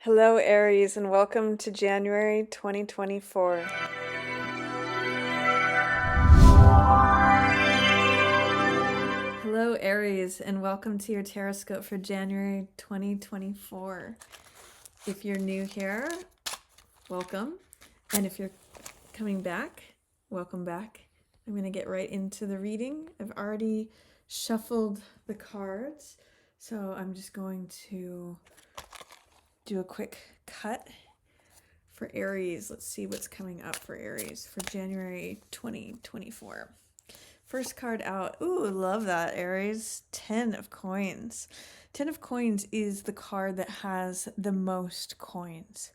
Hello, Aries, and welcome to January 2024. Hello, Aries, and welcome to your Tarotscope for January 2024. If you're new here, welcome. And if you're coming back, welcome back. I'm going to get right into the reading. I've already shuffled the cards, so I'm just going to do a quick cut for Aries. Let's see what's coming up for Aries for January 2024. First card out. Ooh, love that, Aries. 10 of coins. 10 of coins is the card that has the most coins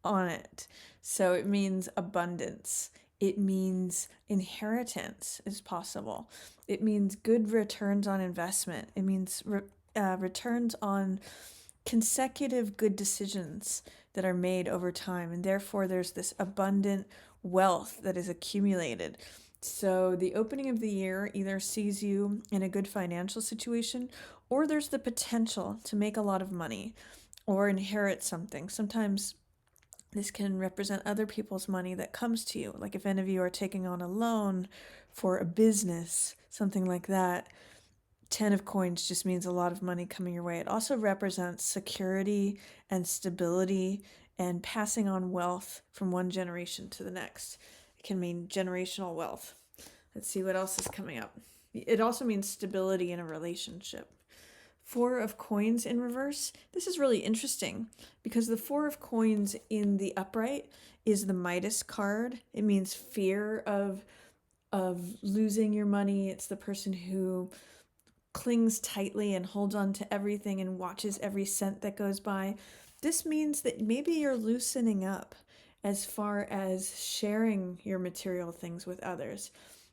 on it. So it means abundance. It means inheritance is possible. It means good returns on investment. It means returns on consecutive good decisions that are made over time, and therefore there's this abundant wealth that is accumulated. So the opening of the year either sees you in a good financial situation, or there's the potential to make a lot of money or inherit something. Sometimes this can represent other people's money that comes to you, like if any of you are taking on a loan for a business, something like that. 10 of coins just means a lot of money coming your way. It also represents security and stability and passing on wealth from one generation to the next. It can mean generational wealth. Let's see what else is coming up. It also means stability in a relationship. 4 of coins in reverse. This is really interesting because the 4 of coins in the upright is the Midas card. It means fear of losing your money. It's the person who clings tightly and holds on to everything and watches every cent that goes by. This means that maybe you're loosening up as far as sharing your material things with others.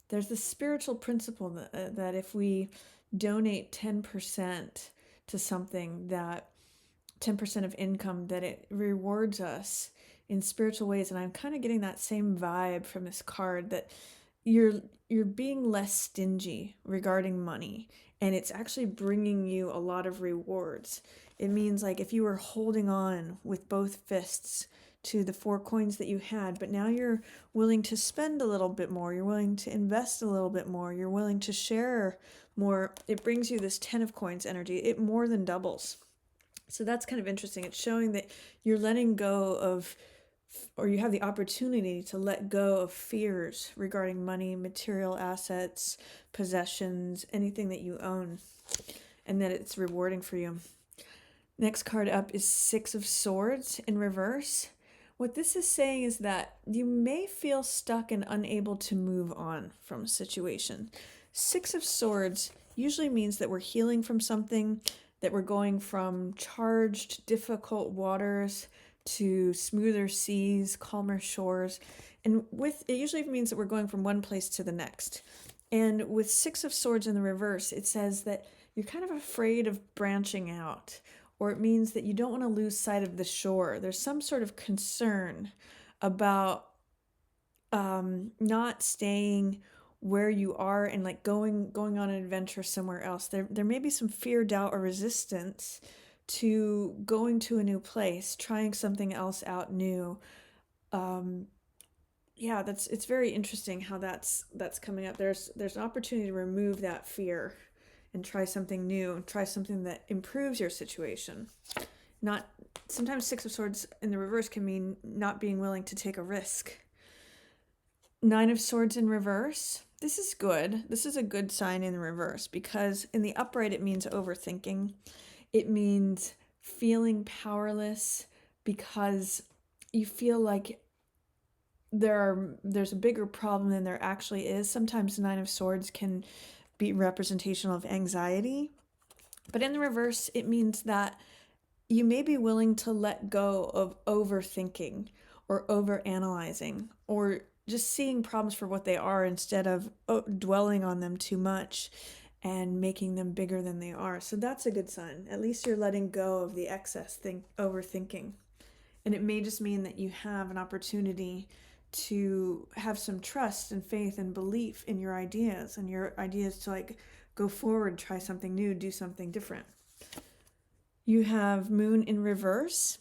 There's this spiritual principle that if we donate 10% to something, that 10% of income, that it rewards us in spiritual ways. And I'm kind of getting that same vibe from this card, that you're being less stingy regarding money, and it's actually bringing you a lot of rewards. It means like if you were holding on with both fists to the 4 coins that you had, but now you're willing to spend a little bit more, you're willing to invest a little bit more, you're willing to share more, it brings you this 10 of coins energy. It more than doubles. So that's kind of interesting. It's showing that you're letting go of, or you have the opportunity to let go of fears regarding money, material assets, possessions, anything that you own, and that it's rewarding for you. Next card up is 6 of Swords in reverse. What this is saying is that you may feel stuck and unable to move on from a situation. 6 of Swords usually means that we're healing from something, that we're going from charged, difficult waters to smoother seas, calmer shores. And with it usually means that we're going from one place to the next. And with 6 of Swords in the reverse, it says that you're kind of afraid of branching out, or it means that you don't want to lose sight of the shore. There's some sort of concern about not staying where you are and like going on an adventure somewhere else. There may be some fear, doubt, or resistance to going to a new place, trying something else out new. Yeah, it's very interesting how that's coming up. There's an opportunity to remove that fear and try something new, try something that improves your situation. Not sometimes 6 of Swords in the reverse can mean not being willing to take a risk. 9 of Swords in reverse. This is good. This is a good sign in the reverse, because in the upright it means overthinking. It means feeling powerless because you feel like there's a bigger problem than there actually is. Sometimes 9 of Swords can be representational of anxiety. But in the reverse, it means that you may be willing to let go of overthinking or overanalyzing, or just seeing problems for what they are instead of dwelling on them too much and making them bigger than they are. So that's a good sign. At least you're letting go of the excess overthinking. And it may just mean that you have an opportunity to have some trust and faith and belief in your ideas, and your ideas to like go forward, try something new, do something different. You have Moon in reverse.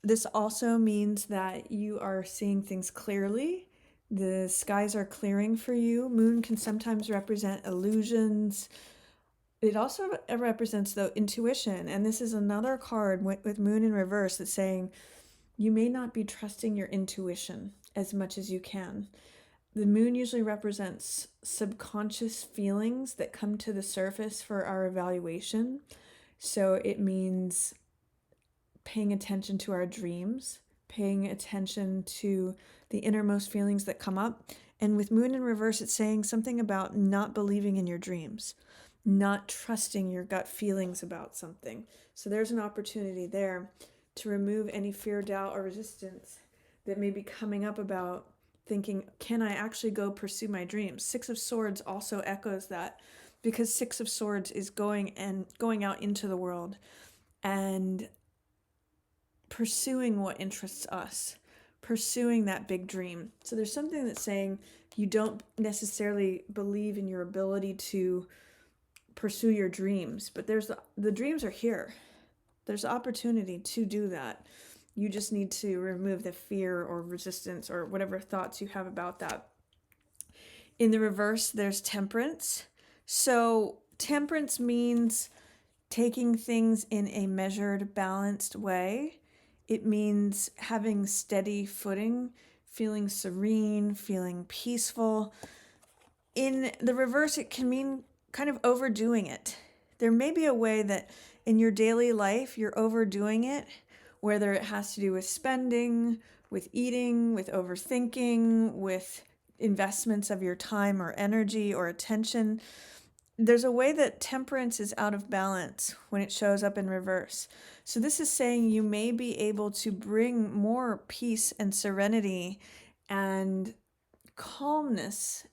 This also means that you are seeing things clearly. The skies are clearing for you. Moon can sometimes represent illusions. It also represents, though, intuition. And this is another card with Moon in reverse that's saying you may not be trusting your intuition as much as you can. The moon usually represents subconscious feelings that come to the surface for our evaluation. So it means paying attention to our dreams, paying attention to the innermost feelings that come up. And with moon in reverse, it's saying something about not believing in your dreams, not trusting your gut feelings about something. So there's an opportunity there to remove any fear, doubt, or resistance that may be coming up about thinking, can I actually go pursue my dreams? Six of Swords also echoes that, because Six of Swords is going out into the world and pursuing what interests us, pursuing that big dream. So there's something that's saying you don't necessarily believe in your ability to pursue your dreams, but the dreams are here. There's opportunity to do that. You just need to remove the fear or resistance or whatever thoughts you have about that. In the reverse, there's Temperance. So temperance means taking things in a measured, balanced way. It means having steady footing, feeling serene, feeling peaceful. In the reverse, it can mean kind of overdoing it. There may be a way that in your daily life you're overdoing it, whether it has to do with spending, with eating, with overthinking, with investments of your time or energy or attention. There's a way that temperance is out of balance when it shows up in reverse. So this is saying you may be able to bring more peace and serenity and calmness,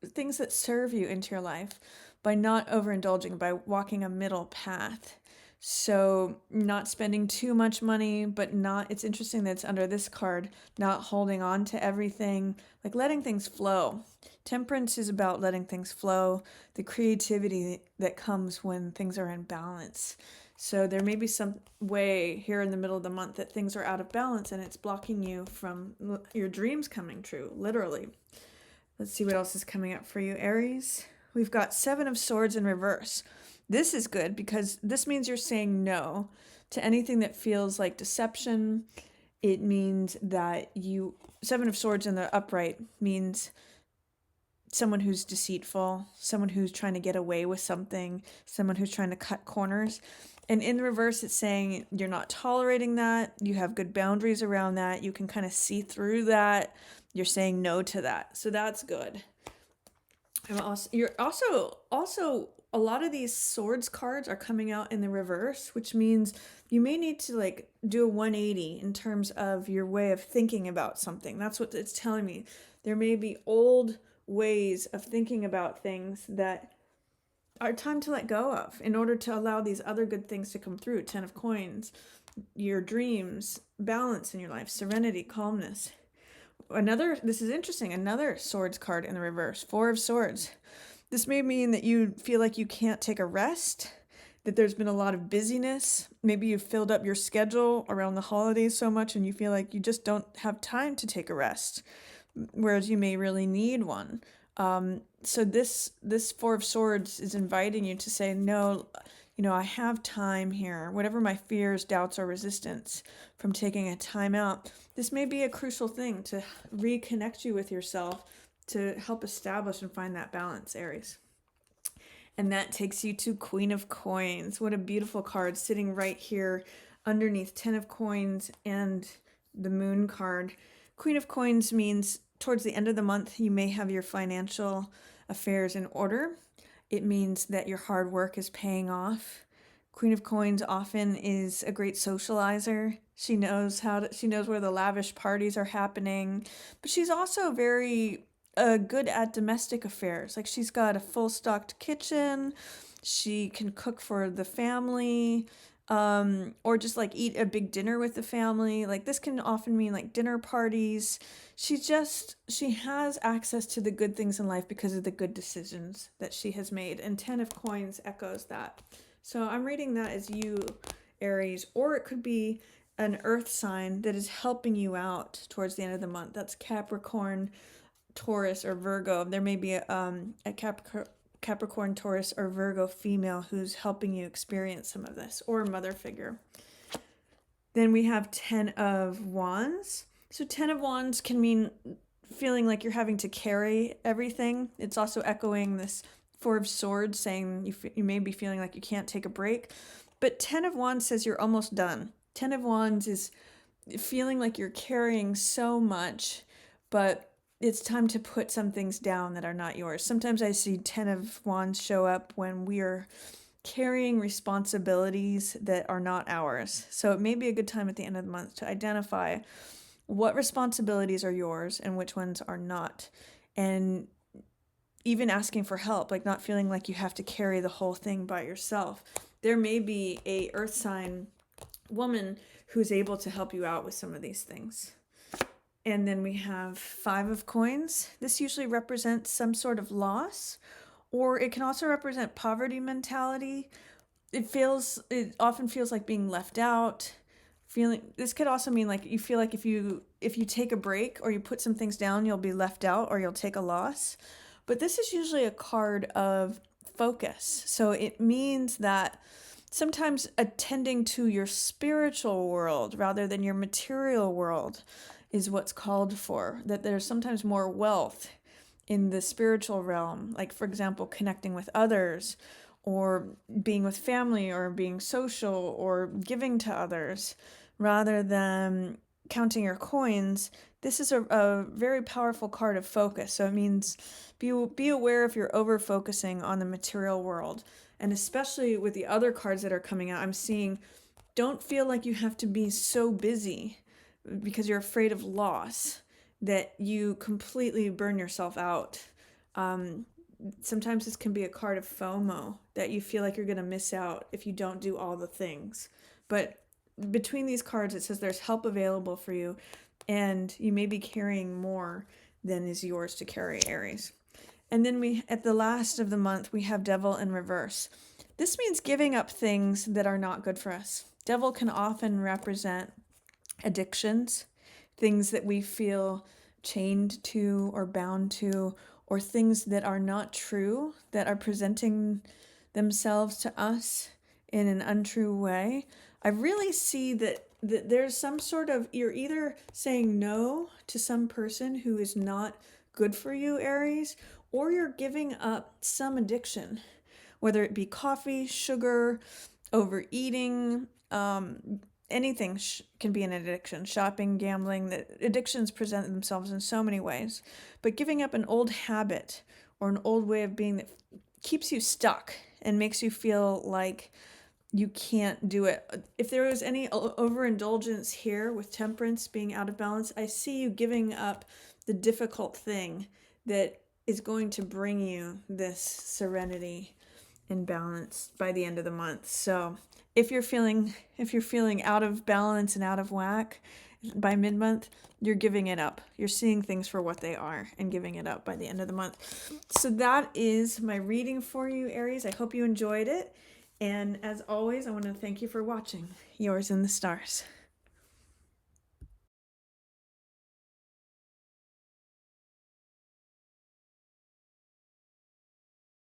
things that serve you into your life by not overindulging, by walking a middle path. So not spending too much money, but not, it's interesting that it's under this card, not holding on to everything, like letting things flow. Temperance is about letting things flow, the creativity that comes when things are in balance. So there may be some way here in the middle of the month that things are out of balance and it's blocking you from your dreams coming true, literally. Let's see what else is coming up for you, Aries. We've got Seven of Swords in reverse. This is good because this means you're saying no to anything that feels like deception. It means that Seven of Swords in the upright means someone who's deceitful, someone who's trying to get away with something, someone who's trying to cut corners. And in reverse, it's saying you're not tolerating that. You have good boundaries around that. You can kind of see through that. You're saying no to that. So that's good. You're also a lot of these swords cards are coming out in the reverse, which means you may need to like do a 180 in terms of your way of thinking about something. That's what it's telling me. There may be old ways of thinking about things that are time to let go of in order to allow these other good things to come through. 10 of Coins, your dreams, balance in your life, serenity, calmness. This is interesting, another swords card in the reverse, Four of Swords. This may mean that you feel like you can't take a rest, that there's been a lot of busyness. Maybe you've filled up your schedule around the holidays so much and you feel like you just don't have time to take a rest, whereas you may really need one. So this Four of Swords is inviting you to say, no, I have time here. Whatever my fears, doubts, or resistance from taking a time out, this may be a crucial thing to reconnect you with yourself, to help establish and find that balance, Aries. And that takes you to Queen of Coins. What a beautiful card sitting right here underneath 10 of Coins and the Moon card. Queen of Coins means towards the end of the month, you may have your financial affairs in order. It means that your hard work is paying off. Queen of Coins often is a great socializer. She knows where the lavish parties are happening, but she's also very good at domestic affairs. Like she's got a full stocked kitchen. She can cook for the family, or just like eat a big dinner with the family. Like this can often mean like dinner parties. She has access to the good things in life because of the good decisions that she has made. And 10 of Coins echoes that. So I'm reading that as you, Aries, or it could be an earth sign that is helping you out towards the end of the month. That's Capricorn, Taurus, or Virgo. There may be a Capricorn, Taurus, or Virgo female who's helping you experience some of this, or a mother figure. Then we have 10 of Wands. So 10 of Wands can mean feeling like you're having to carry everything. It's also echoing this Four of Swords, saying you may be feeling like you can't take a break. But 10 of Wands says you're almost done. 10 of Wands is feeling like you're carrying so much, but it's time to put some things down that are not yours. Sometimes I see 10 of Wands show up when we are carrying responsibilities that are not ours. So it may be a good time at the end of the month to identify what responsibilities are yours and which ones are not. And even asking for help, like not feeling like you have to carry the whole thing by yourself. There may be a earth sign woman who's able to help you out with some of these things. And then we have 5 of Coins. This usually represents some sort of loss, or it can also represent poverty mentality. It often feels like being left out. This could also mean like you feel like if you take a break or you put some things down, you'll be left out or you'll take a loss. But this is usually a card of focus. So it means that sometimes attending to your spiritual world rather than your material world is what's called for. That there's sometimes more wealth in the spiritual realm, like for example, connecting with others, or being with family, or being social, or giving to others, rather than counting your coins. This is a very powerful card of focus. So it means be aware if you're over focusing on the material world. And especially with the other cards that are coming out, I'm seeing don't feel like you have to be so busy because you're afraid of loss that you completely burn yourself out. Sometimes this can be a card of FOMO, that you feel like you're going to miss out if you don't do all the things. But between these cards, it says there's help available for you, and you may be carrying more than is yours to carry, Aries. And then at the last of the month, we have Devil in reverse. This means giving up things that are not good for us. Devil can often represent addictions, things that we feel chained to or bound to, or things that are not true, that are presenting themselves to us in an untrue way. I really see that there's some sort of, you're either saying no to some person who is not good for you, Aries, or you're giving up some addiction, whether it be coffee, sugar, overeating, anything can be an addiction. Shopping, gambling. The addictions present themselves in so many ways. But giving up an old habit or an old way of being that keeps you stuck and makes you feel like you can't do it. If there was any overindulgence here with temperance being out of balance, I see you giving up the difficult thing that is going to bring you this serenity and balance by the end of the month. So if you're feeling out of balance and out of whack by mid-month, you're giving it up. You're seeing things for what they are and giving it up by the end of the month. So that is my reading for you, Aries. I hope you enjoyed it. And as always, I want to thank you for watching. Yours in the stars.